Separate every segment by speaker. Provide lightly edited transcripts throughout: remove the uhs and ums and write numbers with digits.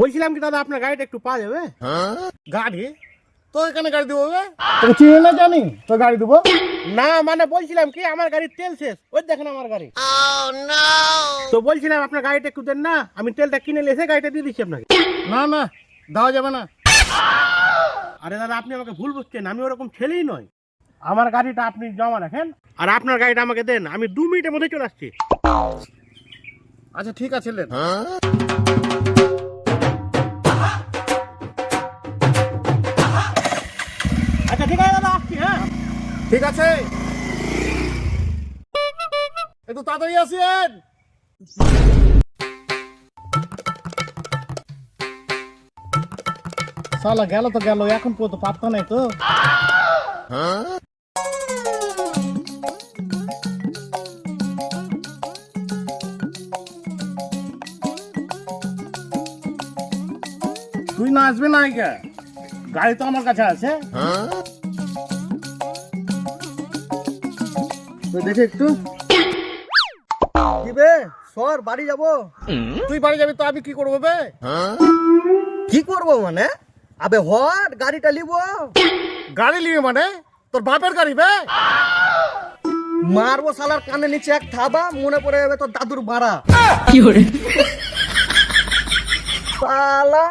Speaker 1: বলছিলাম কি দাদা আপনার গাড়িটা একটু পাওয়া যাবে?
Speaker 2: গাড়ি তো এখানে গাড়ি দেবো
Speaker 1: তোকে চিনি না জানি তো গাড়ি দেবো না, মানে বলছিলাম কি আমার গাড়ির তেল শেষ, ওই দেখেন আমার গাড়ি। তো বলছিলাম আপনার গাড়িটা একটু দেন না, আমি তেলটা কিনে এসে গাড়িটা দিয়ে দিচ্ছি আপনাকে।
Speaker 2: না না দেওয়া যাবে না।
Speaker 1: আরে দাদা আপনি আমাকে ভুল বুঝছেন, আমি ওরকম ছেলেই নয়। আমার গাড়িটা আপনি জমা রাখেন আর আপনার গাড়িটা আমাকে দেন, আমি 2 মিনিটের মধ্যে চলে আসছি।
Speaker 2: আচ্ছা ঠিক আছে লেন।
Speaker 1: আচ্ছা ঠিক আছে দাদা, আসছি। হ্যাঁ
Speaker 2: ঠিক আছে, একটু তাড়াতাড়ি আসেন।
Speaker 1: শালা গেল তো গেল, এখন পর্যন্ত পাত্তা নাই তো।
Speaker 2: তুই না আসবে না কে? গাড়ি তো আমার কাছে আছে।
Speaker 1: তো দেখে একটু দিবে সর, বাড়ি যাব।
Speaker 2: তুই বাড়ি যাবি তো আমি কি করবো বে?
Speaker 1: কি করব মানে? আবে হট গাড়িটা লিব।
Speaker 2: গাড়ি নিবি মানে তোর বাপের গাড়ি বে?
Speaker 1: মারবো শালার কানে নিচে এক থাবা, মনে পড়ে যাবে তোর দাদুর বাড়া। শালা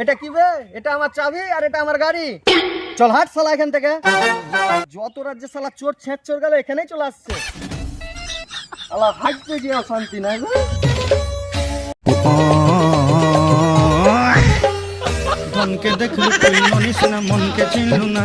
Speaker 1: এটা কি বে? এটা আমার চাবি আর এটা আমার গাড়ি। চল হাট শালা এখান থেকে। যত রাজ্যে শালা চোর ছেঁচ চোর গেল এখানেই চলে আসছে। শালা হাঁটতে গিয়ে শান্তি নাই গো।
Speaker 3: ধনকে দেখলু কইল নিস না, মনকে চিনলু না।